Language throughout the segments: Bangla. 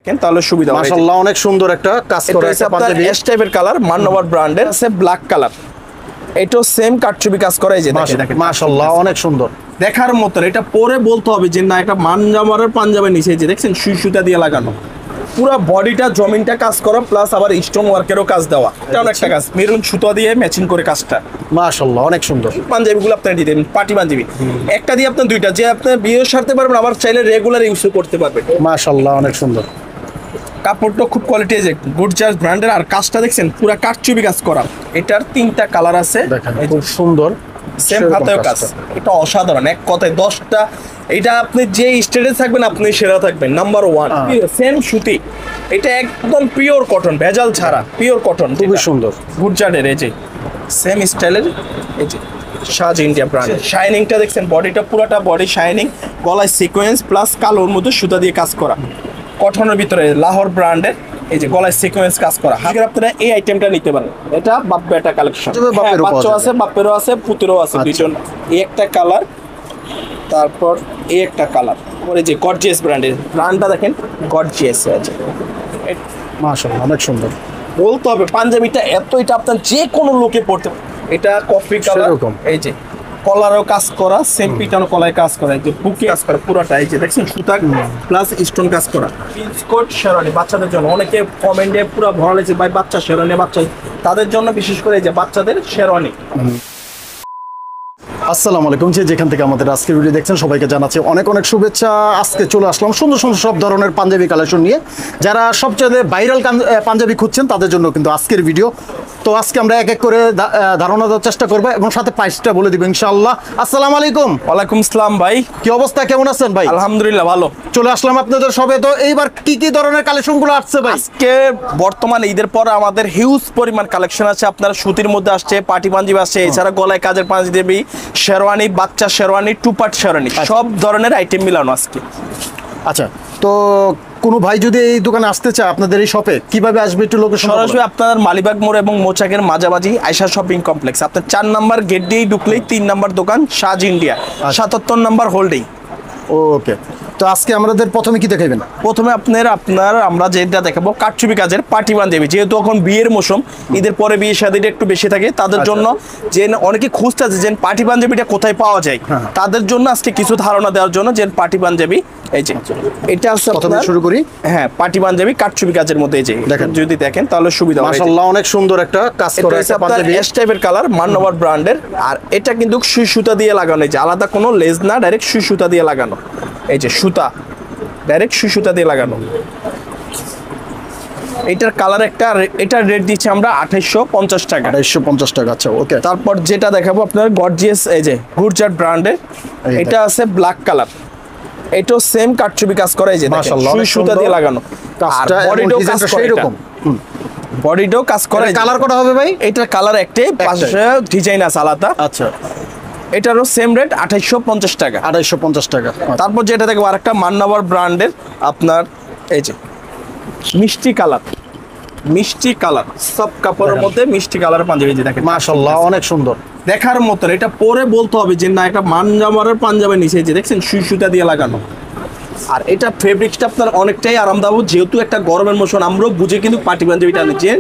তাহলে সুবিধা হবে। মাশাআল্লাহ অনেক সুন্দর একটা কাজ করা একটা পাঞ্জাবি এস টাইপের কালার, মান্নবর ব্র্যান্ডের আছে ব্ল্যাক কালার। এটাও সেম কাটছবি কাজ করা, এই যে দেখেন মাশাআল্লাহ অনেক সুন্দর দেখার মতো। এটা পরে বলতে হবে যে না এটা মানজামারের পাঞ্জাবের নিচে, যে দেখছেন সুই সুতা দিয়ে লাগানো, পুরো বডিটা জমিনটা কাজ করা, প্লাস আবার স্টোন ওয়ার্কেরও কাজ দেওয়া। এটা একটা কাজ মেরুন সুতা দিয়ে ম্যাচিং করে কাজটা, মাশাআল্লাহ অনেক সুন্দর। পাঞ্জাবিগুলো আপনার দিতেন পার্টি পাঞ্জাবি, একটা দিয়ে আপনার দুইটা, যে আপনার বিয়ে সারতে পারবেন, আবার চাইলে রেগুলার ইউজ করতে পারবেন। মাশাআল্লাহ অনেক সুন্দর। কাপড়টা খুব কোয়ালিটি, যে গুডজাস ব্র্যান্ডের, আর কাজটা দেখছেন পুরো কাটছবি কাজ করা। এটার 3টা কালার আছে, দেখেন খুব সুন্দর সেম হাতেও কাজ। এটা অসাধারণ, এক কথায় 10টা। এটা আপনি যে স্টেটে থাকবেন আপনি সেরা থাকবেন, নাম্বার 1। সেম সুতি, এটা একদম পিওর কটন, ভেজাল ছাড়া পিওর কটন, খুবই সুন্দর। গুডজার্ডের এই যে সেম স্টাইলের, এই যে সাজ ইন্ডিয়া ব্র্যান্ড। শাইনিংটা দেখছেন, বডিটা পুরোটা বডি শাইনিং, গলায় সিকোয়েন্স প্লাস কালোর মধ্যে সুতা দিয়ে কাজ করা, কটনের ভিতরে লাহোর ব্র্যান্ডের, এই যে গলায় সিকোয়েন্স কাজ করা। আজকে আপনারা এই আইটেমটা নিতে পারেন, এটা বাপ বেটা কালেকশন, বাচ্চা আছে, বাপেরও আছে, পুতেরও আছে, দুইজন। এই একটা কালার, তারপর এই একটা কালার, পরে যে গর্জিয়াস ব্র্যান্ডের, ব্র্যান্ডটা দেখেন গর্জিয়াস আছে। মাশাআল্লাহ অনেক সুন্দর। বলতে হবে পাঞ্জাবিটা এত, এটা আপনার যে কোনো লোকে পড়তে, এটা কফি কালার, এই যে কলারও কাজ করা, সেম পিটানো কলায় কাজ করা, এই যে বুকে কাজ করা পুরোটা, এই যে দেখছেন সুতা প্লাস স্টোন কাজ করা। স্কর্ট শেরওয়ানি বাচ্চাদের জন্য, অনেকে কমেন্টে পুরো ভরা লেগেছে ভাই বাচ্চা শেরওয়ানি, বাচ্চা, তাদের জন্য বিশেষ করে এই যে বাচ্চাদের শেরওয়ানি। আসসালামু আলাইকুম, যেখান থেকে আমাদের আজকের ভিডিও দেখছেন সবাইকে জানাচ্ছি অনেক অনেক শুভেচ্ছা। আজকে চলে আসলাম সুন্দর সুন্দর সব ধরনের পাঞ্জাবি কালেকশন নিয়ে। যারা সবচেয়ে ভাইরাল পাঞ্জাবি খুঁজছেন তাদের জন্য কিন্তু আজকের ভিডিও। তো আজকে আমরা এক এক করে ধারণা দেওয়ার চেষ্টা করবো এবং সাথে প্রাইসটা বলে দিব ইনশাআল্লাহ। আসসালামু আলাইকুম। ওয়ালাইকুম আসসালাম ভাই, কি অবস্থা, কেমন আছেন ভাই? আলহামদুলিল্লাহ ভালো। চলে আসলাম আপনাদের সবে। তো এইবার কি কি ধরনের কালেকশনগুলো আসছে ভাই? আজকে বর্তমানে ঈদের পর আমাদের হিউজ পরিমাণ কালেকশন আছে। আপনার সুতির মধ্যে আসছে, পার্টি পাঞ্জাবি আসছে, এছাড়া গলায় কাজের পাঞ্জাবি, শেরওয়ানি, বাচ্চা শেরওয়ানি, টু পার্ট শেরওয়ানি, সব ধরনের আইটেম মিলানো আজকে। আচ্ছা, তো কোনো ভাই যদি এই দোকানে আসতে চায় আপনাদের এই শপে, কিভাবে আসবে একটু লোকেশন? সরাসরি আপনার মালিবাগ মোড় এবং মোচাকের মাঝামাঝি আয়শা শপিং কমপ্লেক্স, আপনার 4 নাম্বার গেট দিয়েই ঢুকলেই 3 নাম্বার দোকান সাজ ইন্ডিয়া, 77 নাম্বার হোল্ডিং। ওকে, তো আজকে আমাদের প্রথমে কি দেখাবেন? প্রথমে আপনার আমরা যেটা দেখাবো কাটছবি কাজের পার্টি পাঞ্জাবি, যেহেতু এখন বিয়ের মৌসুম, ঈদের পরে বিয়ে শাদীটা একটু বেশি থাকে, তাদের জন্য যে অনেকে খুঁজতেছে যে পার্টি পাঞ্জাবিটা কোথায় পাওয়া যায়, তাদের জন্য আজকে কিছু ধারণা দেওয়ার জন্য যে পার্টি পাঞ্জাবি, এই যে এটা আছে। প্রথমে শুরু করি। হ্যাঁ, পার্টি পাঞ্জাবি কাটছবি কাজের মধ্যে, এই যে দেখেন, যদি দেখেন তাহলে সুবিধা হবে। মাশাআল্লাহ অনেক সুন্দর একটা কাজ করা আছে পাঞ্জাবি, এস টাইপের কালার, মান্নবর ব্র্যান্ডের। আর এটা কিন্তু সুই সুতা দিয়ে লাগানো, এই যে আলাদা কোনো লেজ না, ডাইরেক্ট সুই সুতা দিয়ে লাগানো, এই যে সুতা ডাইরেক্ট সুই সুতা দিয়ে লাগানো। এটার কালার একটা, এটার রেট দিচ্ছি আমরা 2850 টাকা। 2850 টাকা। আচ্ছা, ওকে। তারপর যেটা দেখাবো আপনার গর্জিয়াস, এই যে গুডজার্ড ব্র্যান্ডের, এটা আছে ব্ল্যাক কালার, এটাও সেম কাটছবি কাজ করা, এই যে সুই সুতা দিয়ে লাগানো, আর বডিটাও কাজ করা এরকম, বডিটাও কাজ করে। কালার করা হবে ভাই? এটার কালার একটাই, পাশে ডিজাইন আছে আলাদা। আচ্ছা, এটারও সেম রেট 2850 টাকা। 2850 টাকা। তারপর যেটা দেখবো আরেকটা মান্নবর ব্র্যান্ডের, আপনার এই যে মিষ্টি কালার, মিষ্টি কালার, সব কাপড়ের মধ্যে মিষ্টি কালারের পাঞ্জাবি, যে দেখেন মাশাআল্লাহ অনেক সুন্দর দেখার মতন। এটা পরে বলতে হবে যে না এটা মানজামারের পাঞ্জাবের নিচে, যে দেখছেন সুই সুতা দিয়ে লাগানো। আর এটা ফেব্রিক্সটা আপনার অনেকটাই আরামদায়ক, যেহেতু একটা গরমের মৌসুম, আমরাও বুঝে কিন্তু পার্টি পাঞ্জাবিটা আনেছেন,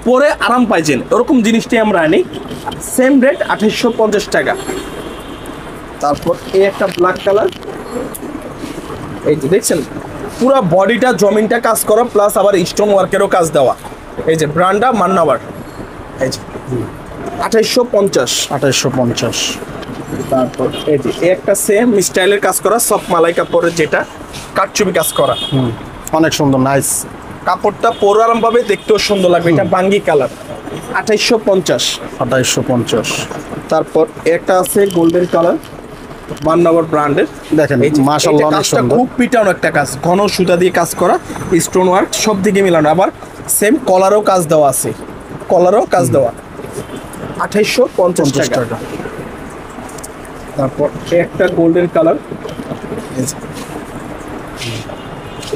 পরে আরাম পাইছেন, ওরকম জিনিসটাই আমরা আনি। সেম রেট 2850 টাকা। তারপর এই একটা ব্ল্যাক কালার, এই যে দেখছেন পুরো বডিটা জমিনটা কাজ করা, প্লাস আবার স্টোন ওয়ার্কেরও কাজ দেওয়া, এই যে ব্র্যান্ডটা মান্নাবার, এই যে 2850। তারপর এই যে একটা সেম স্টাইলের কাজ করা, সব মালাই কাপড়ের, যেটা কাটছবি কাজ করা, অনেক সুন্দর, নাইস। কাপড়টা পরে আরাম পাবে, দেখতেও সুন্দর লাগবে। এটা বাঙ্গি কালার, 2850। তারপর একটা আছে গোল্ডেন কালার, মান্নবর ব্র্যান্ডের, দেখেন মাশাআল্লাহ অনেক সুন্দর। খুব পিটানো একটা কাজ, ঘন সুতা দিয়ে কাজ করা, স্টোন ওয়ার্ক সব দিকে মিলানো, আবার সেম কলারও কাজ দেওয়া আছে, কলারও কাজ দেওয়া, 2850 টাকা। তারপর একটা গোল্ডেন কালার,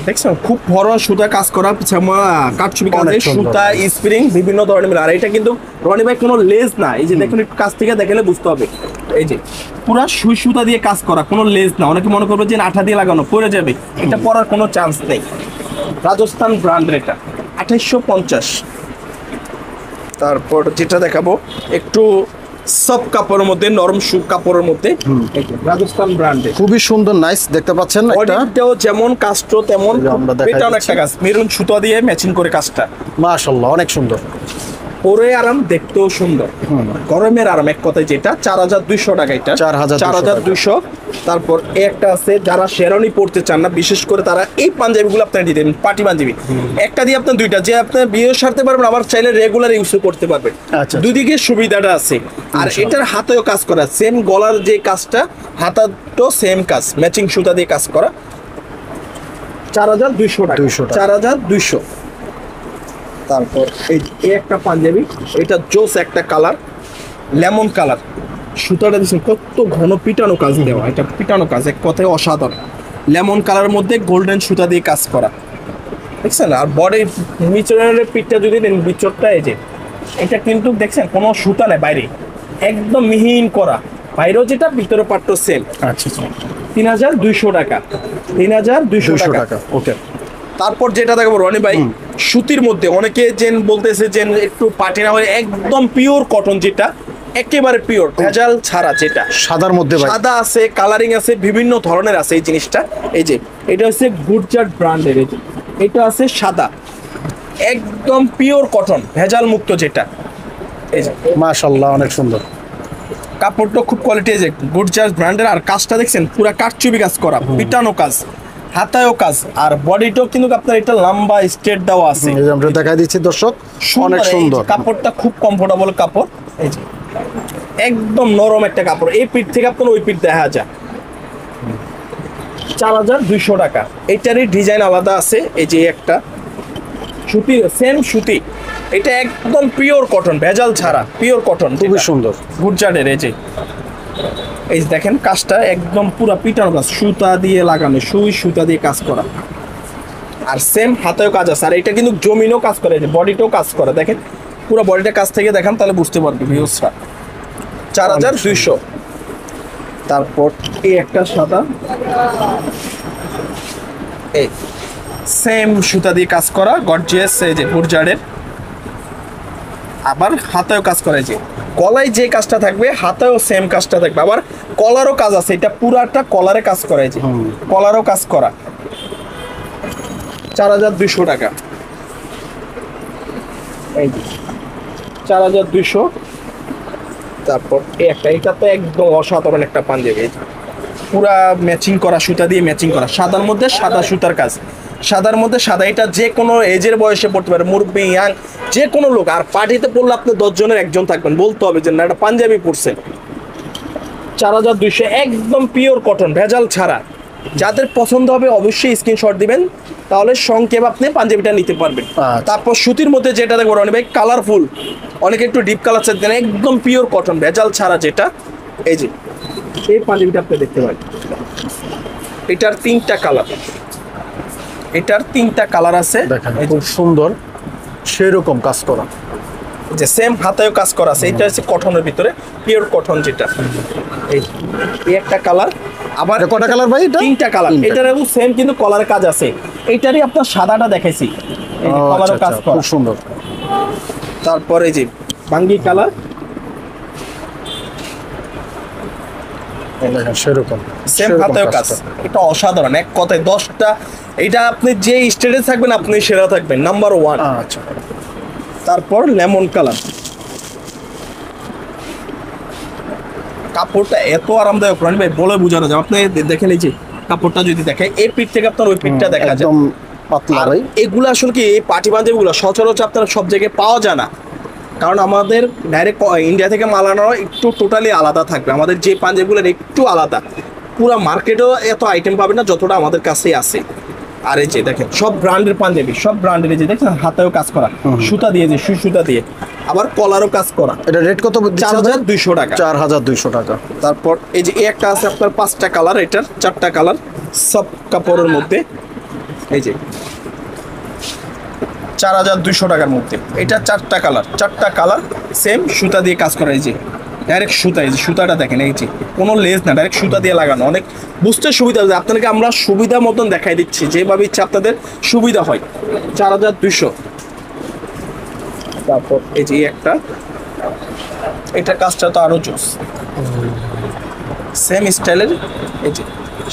দেখছেন খুব বড় সুতা কাজ করা, কাটছবি কাজে সুতা স্প্রিং বিভিন্ন ধরনের। আর এটা কিন্তু রনি ভাই কোনো লেজ না, এই যে দেখুন একটু কাছ থেকে দেখালে বুঝতে হবে, এই যে পুরা সুই সুতা দিয়ে কাজ করা, কোনো লেজ না। অনেকে মনে করবে যে আঠা দিয়ে লাগানো পড়ে যাবে, এটা পরার কোনো চান্স নেই। রাজস্থান ব্র্যান্ডের, এটা 2850। তারপর যেটা দেখাবো একটু সফট কাপড়ের মধ্যে, নরম কাপড়ের মধ্যে, এই যে রাজস্থান ব্র্যান্ডের, খুবই সুন্দর, নাইস, দেখতে পাচ্ছেন একটা বডিটাও যেমন কাজটাও তেমন, আমরা দেখাই এটাও দিচ্ছি। একটা কাজ, মেরুন সুতো দিয়ে ম্যাচিং করে কাজটা, মাশাআল্লাহ অনেক সুন্দর। পরে আরাম, দেখতেও সুন্দর, গরমের আরাম এক কথায় যেটা 4200 টাকা, এটা 4200 তারপর একটা আছে যারা শেরওয়ানি পড়তে চান না, বিশেষ করে তারা এই পাঞ্জাবিগুলো আপনারা দিতেন, পার্টি পাঞ্জাবি একটা দিয়ে আপনার দুইটা, যে আপনার বিয়ে সারতে পারবেন, আবার চাইলে রেগুলার ইউজ করতে পারবেন, আচ্ছা। দুদিকে সুবিধাটা আছে। আর এটার হাতেও কাজ করা, সেম গলার যে কাজটা, হাতাটো সেম কাজ, ম্যাচিং সুতা দিয়ে কাজ করা, 4200 টাকা, 200 টাকা। 4200। তারপর এই একটা পাঞ্জাবি, এটা জোস একটা কালার, লেমন কালার, সুতাটা দিচ্ছেন কত ঘন পিটানো কাজ দেওয়া, এটা পিটানো কাজ এক কথায় অসাধারণ, লেমন কালারের মধ্যে গোল্ডেন সুতা দিয়ে কাজ করা, দেখছেন। আর বডির নিচের পিঠটা যদি নেন, বিচরটা এই যে এটা কিন্তু দেখছেন কোনো সুতা নেই বাইরে, একদম মিহিন করা, বাইরেও যেটা ভিতরে পাট্টো সেম। আচ্ছা 3200 টাকা, 3200 200 টাকা। টাকা, ওকে। তারপর যেটা দেখবো রনি ভাই, সুতির মধ্যে অনেকে যেন বলতেছে যে একটু পাটি না হয়ে একদম পিওর কটন, যেটা একেবারে পিওর ভেজাল ছাড়া, যেটা সাদার মধ্যে ভাই, সাদা আছে, কালারিং আছে, বিভিন্ন ধরনের আছে এই জিনিসটা। এই যে এটা হচ্ছে গুজরাট ব্র্যান্ডের, এই যে এটা আছে সাদা, একদম পিওর কটন, ভেজাল মুক্ত যেটা, এই যে মাশাআল্লাহ অনেক সুন্দর। কাপড়টা খুব কোয়ালিটি, এই যে গুজরাট ব্র্যান্ডের। আর কাজটা দেখছেন পুরা কাটচুপি কাজ করা, পিটানো কাজ, হাতায়ও কাজ, আর বডিটাও কিন্তু আপনার এটা লম্বা স্ট্রেট দেওয়া আছে, এই যে আমরা দেখাই দিচ্ছি দর্শক, অনেক এই যে সুন্দর। কাপড়টা খুব কমফোর্টেবল কাপড়, এই যে একদম নরম একটা কাপড়, এই পিঠ থেকে আপনার ওই পিঠ দেখা যায়। 4200 টাকা, এটারই ডিজাইন আলাদা আছে, এই যে একটা সুতি, সেম সুতি, এটা একদম পিওর কটন, ভেজাল ছাড়া পিওর কটন, খুবই সুন্দর। গুজরাটের। এই যে এই যে দেখেন কাজটা একদম পুরা পিটানো কাজ, সুতা দিয়ে লাগানো, সুতা দিয়ে কাজ করা, আর সেম হাতেও কাজ আছে। আর এটা কিন্তু জমিনও কাজ করে, যে বডিটাও কাজ করে, দেখেন পুরো বডিটা কাজ থেকে দেখান তাহলে বুঝতে পারবে ভিউসটা। 4200। তারপর এই একটা সাদা, এই সেম সুতা দিয়ে কাজ করা, গর্জিয়াস, এই যে গুজরাটের, আবার হাতেও কাজ করে, যে গলায় যে কাজটা থাকবে হাতেও সেম কাজটা থাকবে, আবার কলারও কাজ আছে, এটা পুরাটা কলারে কাজ করে, যে কলারও কাজ করা, 4200 টাকা, এই 4200। তারপর এই একটা, এটা তো একদম অসাধারণ একটা পাঞ্জাবি, পুরা ম্যাচিং করা, সুতা দিয়ে ম্যাচিং করা, সাদার মধ্যে সাদা সুতার কাজ, সাদার মধ্যে সাদা, এটা যে কোনো এজের বয়সে পড়তে পারে, মুরব্বি, ইয়াং, যে কোনো লোক। আর পার্টিতে পড়লে আপনি 10 জনের একজন থাকবেন, বলতে হবে যে না এটা পাঞ্জাবি পড়ছেন। 4200, একদম পিওর কটন, ভেজাল ছাড়া। যাদের পছন্দ হবে অবশ্যই স্ক্রিনশট দিবেন, তাহলে সংক্ষেপ আপনি পাঞ্জাবিটা নিতে পারবেন। আচ্ছা। তারপর সুতির মধ্যে যেটা দেখবো রনি ভাই, কালারফুল, অনেকে একটু ডিপ কালার চাইতেন, একদম পিওর কটন, ভেজাল ছাড়া যেটা, এই যে এই পাঞ্জাবিটা আপনি দেখতে পারেন, এটার 3টা কালার, এটার 3টা কালার আছে, দেখেন খুব সুন্দর, সেরকম কাজ করা, যে সেম হাতেও কাজ করা আছে, এটা হচ্ছে কটনের ভিতরে পিওর কটন যেটা, এই একটা কালার। আবার এটা কটা কালার ভাই? এটা 3টা কালার, এটারও সেম কিন্তু কলারের কাজ আছে, এইটারই আপনার সাদাটা দেখাইছি, এই যে কলারও কাজ করা, খুব সুন্দর। তারপর এই যে বাঙ্গি কালার, দেখেন সেরকম সেম হাতেও কাজ, এটা অসাধারণ, এক কথায় 10টা, এটা আপনি যে স্টেটে থাকবেন আপনি সেরা থাকবেন, নাম্বার 1। আচ্ছা, তারপর লেমন কালার, কাপড়টা এত আরামদায়ক রনি ভাই বলে বোঝানো যায়, আপনি দেখেন এই যে কাপড়টা যদি দেখে এই পিঠ থেকে আপনার ওই পিঠটা দেখা যায়, একদম পাতলা আর ভাই। এগুলো আসলে কি এই পার্টি পাঞ্জাবিগুলো সচরাচর আপনার সব জায়গায় পাওয়া যায় না, কারণ আমাদের ডাইরেক্ট ইন্ডিয়া থেকে মাল আনানো একটু টোটালি আলাদা থাকবে, আমাদের যে পাঞ্জাবিগুলোর একটু আলাদা, পুরো মার্কেটেও এত আইটেম পাবে না যতটা আমাদের কাছেই আছে। আর এই যে দেখেন সব ব্র্যান্ডের পাঞ্জাবি, সব ব্র্যান্ডের, এই যে দেখেন হাতেও কাজ করা, সুতা দিয়ে, যে সুতা দিয়ে, আবার কলারও কাজ করা। এটা রেট কত? 4200 টাকা। 4200 টাকা। তারপর এই যে একটা আছে আপনার 5টা কালার, এটার 4টা কালার, সব কাপড়ের মধ্যে, এই যে 4200 টাকার মধ্যে, এটা 4টা কালার, 4টা কালার সেম সুতা দিয়ে কাজ করা, এই যে ডাইরেক্ট সুতা, এই যে সুতাটা দেখেন, এই যে কোনো লেস না, ডাইরেক্ট সুতা দিয়ে লাগানো, অনেক বুঝতে সুবিধা হবে। আপনাদেরকে আমরা সুবিধা মতন দেখাই দিচ্ছি, যেভাবে ইচ্ছা আপনাদের সুবিধা হয়। 4200। তারপর এই যে একটা, এটা কাজটা তো আরো জোস, সেম স্টাইলের, এই যে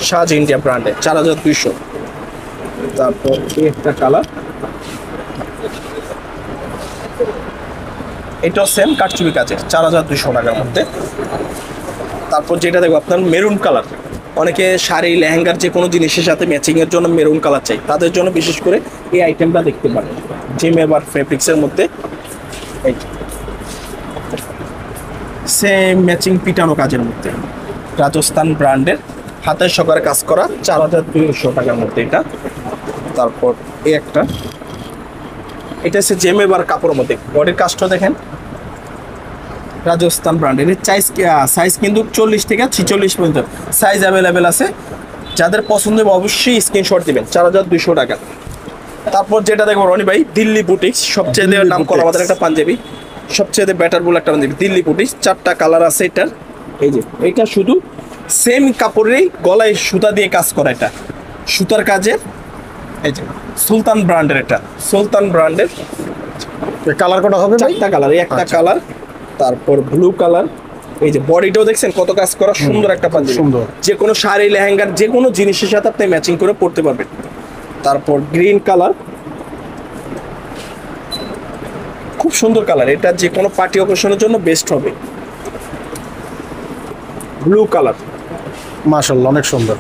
সাজ ইন্ডিয়া ব্র্যান্ডের 4200। তারপর এই একটা কালার, এটাও সেম কাটচুপি কাজের 4200 টাকার মধ্যে। তারপর যেটা দেখবো আপনার মেরুন কালার, অনেকে শাড়ি লেহেঙ্গার যে কোনো জিনিসের সাথে ম্যাচিং এর জন্য মেরুন কালার চাই, তাদের জন্য বিশেষ করে এই আইটেমটা দেখতে পারেন জিমেবার ফেব্রিক্সের মধ্যে। সেম ম্যাচিং পিটানো কাজের মধ্যে, রাজস্থান ব্র্যান্ডের হাতের সকারে কাজ করা 4200 টাকার মধ্যে এটা। তারপর এই একটা, এটা হচ্ছে জেমেবার কাপড়ের মধ্যে, বডির কাজটা দেখেন, রাজস্থান ব্র্যান্ডের। সাইজ কিন্তু 40 থেকে 46 পর্যন্ত সাইজ অ্যাভেলেবেল আছে, যাদের পছন্দ হবে অবশ্যই স্ক্রিনশট দিবেন। 4200 টাকা। তারপর যেটা দেখবো রনি ভাই, দিল্লি বুটিক্স, সবচেয়ে নাম করা আমাদের একটা পাঞ্জাবি, সবচেয়ে বেটার বলে একটা পাঞ্জাবি, দিল্লি বুটিক্স। 4টা কালার আছে এটার, এই যে এটা শুধু সেম কাপড়েরই গলায় সুতা দিয়ে কাজ করা, এটা সুতার কাজের, এই যে সুলতান ব্র্যান্ডের, এটা সুলতান ব্র্যান্ডের। কালার কটা হবে? 4টা কালার, এই একটা কালার, তারপর ব্লু কালার। এই যে বডিটাও দেখছেন কত কাজ করা, সুন্দর একটা পাঞ্জাবি, সুন্দর। যে কোনো শাড়ি লেহেঙ্গার যে কোনো জিনিসের সাথে আপনি ম্যাচিং করে পরতে পারবেন। তারপর গ্রিন কালার, খুব সুন্দর কালার, এটা যে কোনো পার্টি অকেশনের জন্য বেস্ট হবে। ব্লু কালার, মাশাআল্লাহ অনেক সুন্দর।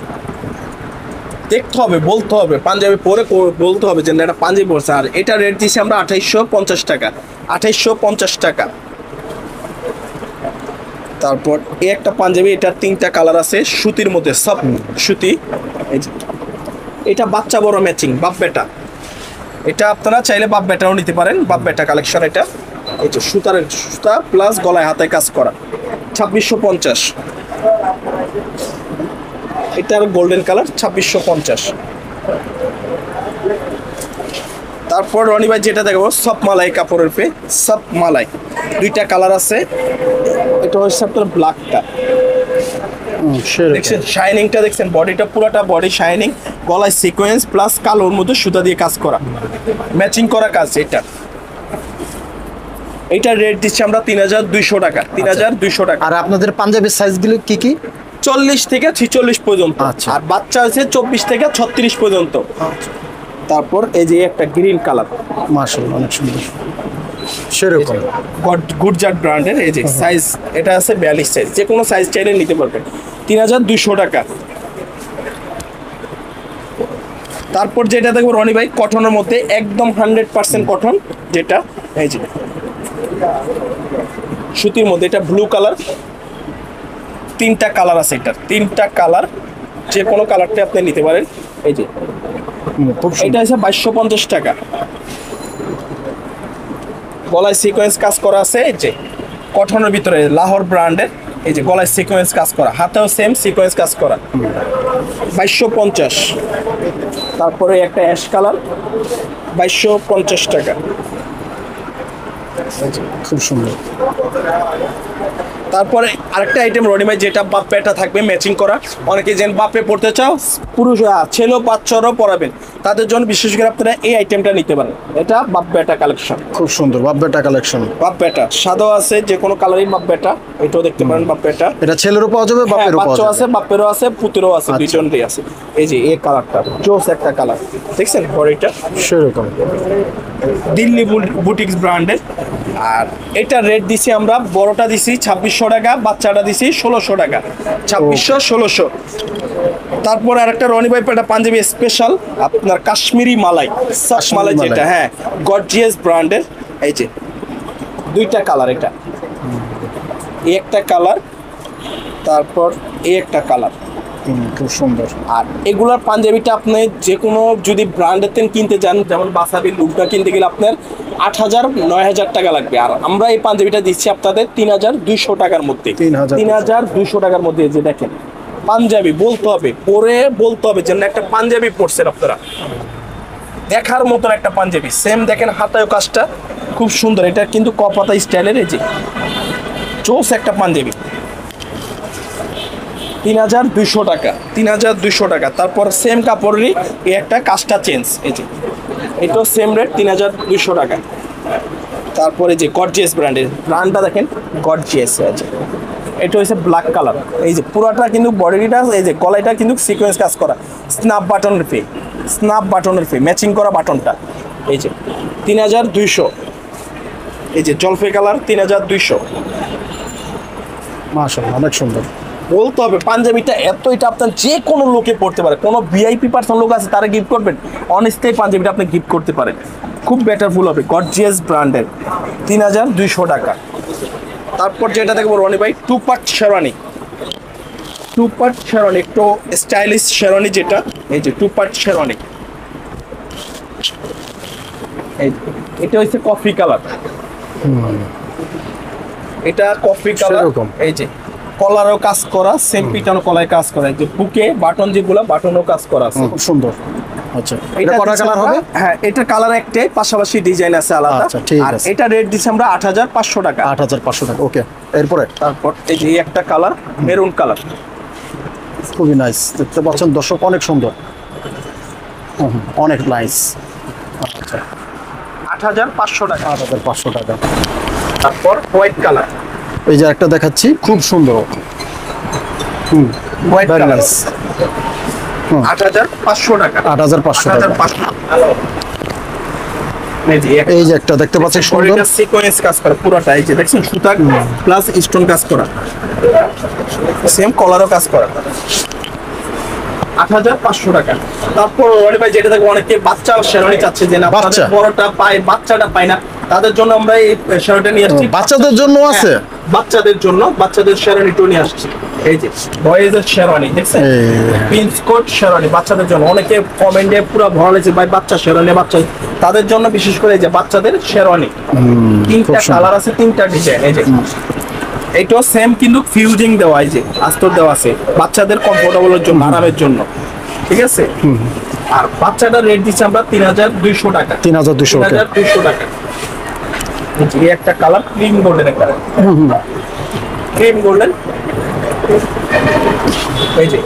দেখতে হবে, বলতে হবে, পাঞ্জাবি পরে বলতে হবে যে না এটা পাঞ্জাবি পরছে। আর এটা রেট দিচ্ছি আমরা 2850 টাকা, 2850 টাকা। তারপর এই একটা পাঞ্জাবি, এটার 3টা কালার আছে, সুতির মধ্যে, সব সুতি। এই যে এটা বাচ্চা বড় ম্যাচিং, বাপ বেটা, এটা আপনারা চাইলে বাপ বেটাও নিতে পারেন, বাপ বেটা কালেকশন এটা। এই যে সুতা প্লাস গলায় হাতে কাজ করা 2650। এটার গোল্ডেন কালার 2650। তারপর রনি ভাই যেটা দেখবো সব মালাই কাপড়ের পে, সব মালাই 2টা কালার আছে। এটা হচ্ছে আপনার ব্ল্যাকটা, দেখছেন শাইনিংটা, দেখছেন বডিটা পুরোটা বডি শাইনিং, গলায় সিকোয়েন্স প্লাস কালোর মধ্যে সুতা দিয়ে কাজ করা, ম্যাচিং করা কাজ। এইটার রেট দিচ্ছি আমরা 3200 টাকা, 3200 টাকা। আর আপনাদের পাঞ্জাবির সাইজগুলো কি কি? 40 থেকে 46 পর্যন্ত, আচ্ছা। আর বাচ্চা আছে 24 থেকে 36 পর্যন্ত। তারপর এই যে একটা গ্রিন কালার, মাশাআল্লাহ অনেক সুন্দর, সেরকম গুডজাট ব্র্যান্ডের। এই যে সাইজ, এটা আছে 42 সাইজ, যে কোনো সাইজ চাইলে নিতে পারবেন, 3200 টাকা। তারপর যেটা দেখবো রনি ভাই কটনের মধ্যে, একদম 100% কটন, যেটা এই যে সুতির মধ্যে, এটা ব্লু কালার। 3টা কালার আছে এটার, 3টা কালার, যে কোনো কালারটা আপনি নিতে পারেন। এই যে খুব এটা হচ্ছে 2250 টাকা। গলায় সিকোয়েন্স কাজ করা আছে, এই যে কটনের ভিতরে লাহোর ব্র্যান্ডের। এই যে গলায় সিকোয়েন্স কাজ করা, হাতেও সেম সিকোয়েন্স কাজ করা 2250। তারপরে একটা অ্যাশ কালার 2250 টাকা। খুব সুন্দর। তারপরে আরেকটা আইটেম রনি ভাই, যেটা বাপ বেটা থাকবে ম্যাচিং করা, অনেকে যেন বাপে পড়তে চাও, পুরুষ ছেলেও বাচ্চারাও পরাবেন, তাদের জন্য বিশেষ করে আপনারা এই আইটেমটা নিতে পারেন। এটা বাপ বেটা কালেকশন, খুব সুন্দর বাপ বেটা কালেকশন। বাপ বেটা সাদাও আছে, যে কোনো কালারই বাপ বেটা, এটাও দেখতে পারেন বাপ বেটা। এটা ছেলেরও পাওয়া যাবে, বাপেরও পাওয়া বাচ্চাও যাবে। আছে, বাপেরও আছে, পুতেরও আছে, দুইজনেরই আছে। এই যে এই কালারটা জোস একটা কালার, দেখছেন বডিটা সেরকম দিল্লি বুটিক্স ব্র্যান্ডের। আর এটা রেট দিছি আমরা, বড়টা দিছি 2600 টাকা, বাচ্চাটা দিছি 1600 টাকা, 2600 1600। তারপর আরেকটা রনি ভাই একটা পাঞ্জাবি স্পেশাল, আপনার কাশ্মীরি মালাই, সফট মালাই মালাই। যেটা, হ্যাঁ গর্জিয়াস ব্র্যান্ডের। এই যে 2টা কালার, এটা এই একটা কালার, তারপর এই একটা কালার। খুব সুন্দর। আর এগুলার পাঞ্জাবিটা আপনি যে কোনো যদি ব্র্যান্ডের তেন কিনতে যান, যেমন বাসাবি লুকটা কিনতে গেলে আপনার 8000 9000 টাকা লাগবে। আর আমরা এই পাঞ্জাবিটা দিচ্ছি আপনাদের 3200 টাকার মধ্যে, 3200 টাকার মধ্যে। যে দেখেন পাঞ্জাবি, বলতে হবে পরে, বলতে হবে যেন একটা পাঞ্জাবি পরছেন আপনারা, দেখার মতন একটা পাঞ্জাবি। সেম দেখেন হাতায় কাজটা খুব সুন্দর, এটা কিন্তু কপাতা স্টাইলের। এই যে জোস একটা পাঞ্জাবি, 3200 টাকা, 3200 টাকা। তারপর সেম কাপড়েরই এই একটা কাজটা চেঞ্জ, এই যে এটাও সেম রেট 3200 টাকা। তারপরে যে গর্জিয়াস ব্র্যান্ডটা দেখেন, গর্জিয়াস আছে, এটা হচ্ছে ব্ল্যাক কালার। এই যে পুরাটা কিন্তু বডিটা, এই যে গলাটা কিন্তু সিকোয়েন্স কাজ করা, স্ন্যাপ বাটনের ফে ম্যাচিং করা বাটনটা, এই যে 3200। এই যে জলপাই কালার 3200। মাশাআল্লাহ অনেক সুন্দর। বলতে হবে পাঞ্জাবিটা এত, এটা আপনার যে কোনো লোকে পড়তে পারে, কোনো ভিআইপি পার্সন লোক আছে তারা গিফট করবেন, অনেস্টাই পাঞ্জাবিটা আপনি গিফট করতে পারেন, খুব বেটারফুল হবে। গর্জিয়াস ব্র্যান্ডের 3200 টাকা। তারপর যেটা দেখবো রনি ভাই, টু পার্ট শেরওয়ানি, একটু স্টাইলিশ শেরওয়ানি, যেটা এই যে টু পার্ট শেরওয়ানি, এটা হচ্ছে কফি কালার, এটা কফি কালার। এই যে কলারও কাজ করা, সেম পিটানো কলায় কাজ করা, এই যে বুকে বাটন যেগুলো, বাটনও কাজ করা আছে, খুব সুন্দর। আচ্ছা, এটা কত কালার হবে? হ্যাঁ, এটা কালার একটাই, পাশাপাশি ডিজাইন আছে আলাদা। আচ্ছা, ঠিক আর আছে। এটা রেট দিচ্ছি আমরা 8500 টাকা। 8500 টাকা, ওকে। এরপরে তারপর এই যে একটা কালার, মেরুন কালার, খুবই নাইস, দেখতে পাচ্ছেন দর্শক, অনেক সুন্দর, অনেক নাইস। আচ্ছা, 8500 টাকা। 8500 টাকা। তারপর হোয়াইট কালার, এই যে একটা দেখাচ্ছি, খুব সুন্দর, হোয়াইট very কালার, nice। 8500 টাকা। 8500 টাকা। 8500। এই যে একটা দেখতে পাচ্ছেন সুন্দর, এটা সিকোয়েন্স কাজ করা পুরোটা, এই যে দেখছেন সুতা প্লাস স্টোন কাজ করা, সেম কলারও কাজ করা, 8500 টাকা। তারপর রনি ভাই যেটা দেখো, অনেকে বাচ্চা শেরওয়ানি চাচ্ছে যে না বাচ্চা? বড়টা পায়, বাচ্চাটা পায় না, তাদের জন্য আমরা এই শেরওয়ানিটা নিয়ে আসছি। বাচ্চাদের জন্য আছে? হ্যাঁ, বাচ্চাদের জন্য, বাচ্চাদের শেরওয়ানিটা নিয়ে আসছি। এই যে বয়েজের শেরওয়ানি দেখছেন, প্রিন্স কোট শেরওয়ানি বাচ্চাদের জন্য। অনেকে কমেন্টে পুরো ভরা লেগেছে ভাই বাচ্চা শেরওয়ানি, বাচ্চা, তাদের জন্য বিশেষ করে এই যে বাচ্চাদের শেরওয়ানি, তিনটা কালার আছে, তিনটা ডিজাইন। এই যে এইটাও সেম কিন্তু ফিউজিং দেওয়া, এই যে আস্তর দেওয়া আছে বাচ্চাদের কমফোর্টেবলের জন্য, আরামের জন্য, ঠিক আছে। আর বাচ্চাটার রেট দিচ্ছি আমরা 3200 টাকা। 3200 টাকা। এই একটা কালার ক্রিম গোল্ডেন, একটা ক্রিম গোল্ডেন, এই যে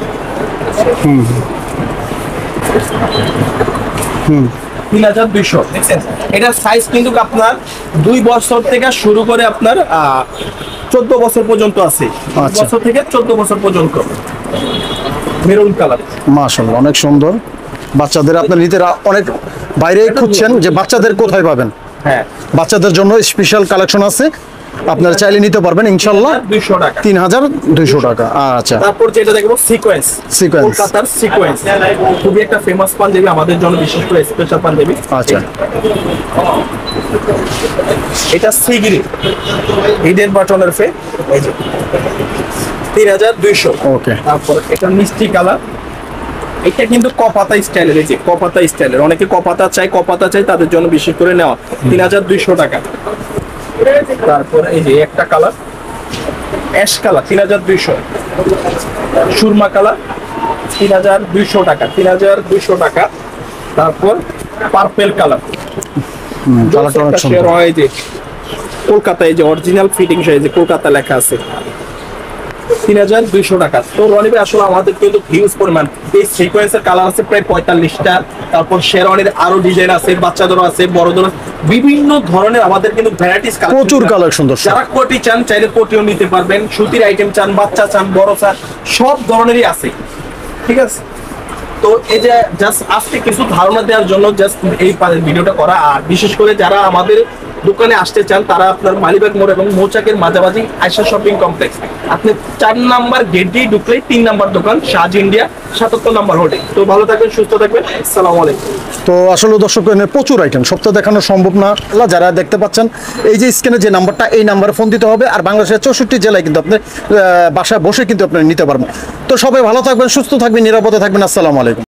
3200 দেখছেন। এটার সাইজ কিন্তু আপনার 2 বছর থেকে শুরু করে আপনার 14 বছর পর্যন্ত আছে, 2 বছর থেকে 14 বছর পর্যন্ত। মেরুন কালার, মাশাআল্লাহ অনেক সুন্দর। বাচ্চাদের আপনার নিতে অনেক বাইরে খুঁজছেন যে বাচ্চাদের কোথায় পাবেন, হ্যাঁ বাচ্চাদের জন্য স্পেশাল কালেকশন আছে, আপনারা চাইলে নিতে পারবেন ইনশাআল্লাহ। 200 টাকা। 3200 টাকা। আচ্ছা, তারপর যেটা দেখবো সিকোয়েন্স, সিকোয়েন্স, কলকাতার সিকোয়েন্স, খুবই একটা ফেমাস পাঞ্জাবি আমাদের জন্য, বিশেষ করে স্পেশাল পাঞ্জাবি। আচ্ছা, এটা সিগরি হিডেন বাটনের ফে, এই যে 3200। ওকে। তারপর এটা মিষ্টি কালার, এটা কিন্তু কপাতা স্টাইলের, এই যে কপাতা স্টাইলের, অনেকে কপাতা চাই তাদের জন্য বিশেষ করে নেওয়া, 3200 টাকা। তারপর এই যে একটা colour ash colour 3200, Surma colour 3200 টাকা, 3200 টাকা। তারপর পার্পল কালার, কালারটা অনেক সুন্দর। এই যে কলকাতায় যে অরিজিনাল ফিটিং, এই যে কলকাতা লেখা আছে, 3200 টাকা। তো রনি ভাই আসলে আমাদের কিন্তু হিউজ পরিমাণ এই সিকোয়েন্সের কালার আছে প্রায় 45টা। তারপর শেরওয়ানির আরো ডিজাইন আছে, বাচ্চাদেরও আছে, বড়দেরও, বিভিন্ন ধরনের আমাদের কিন্তু ভ্যারাইটিস কালেকশন, প্রচুর কালেকশন। যারা কোটি চান চাইলে কোটিও নিতে পারবেন, সুতির আইটেম চান, বাচ্চা চান, বড় চান, সব ধরনেরই আছে, ঠিক আছে। তো এই যে জাস্ট আজকে কিছু ধারণা দেওয়ার জন্য জাস্ট এই ভিডিওটা করা। আর বিশেষ করে যারা আমাদের দোকানে আসতে চান তারা আপনার মালিবাগ মোড় এবং মৌচাকের মাঝামাঝি আয়শা শপিং কমপ্লেক্স, আপনি 4 নাম্বার গেট দিয়ে ঢুকলেই 3 নাম্বার দোকান সাজ ইন্ডিয়া 77 নাম্বার হোটেল। তো ভালো থাকবেন, সুস্থ থাকবেন, আসসালামু আলাইকুম। তো আসলে দর্শক প্রচুর আইটেম, সব তো দেখানো সম্ভব না। যারা দেখতে পাচ্ছেন এই যে স্ক্রিনে যে নাম্বারটা, এই নাম্বারে ফোন দিতে হবে। আর বাংলাদেশের 64 জেলায় কিন্তু আপনি বাসায় বসে কিন্তু আপনি নিতে পারবেন। তো সবাই ভালো থাকবেন, সুস্থ থাকবেন, নিরাপদে থাকবেন। আসসালামু আলাইকুম।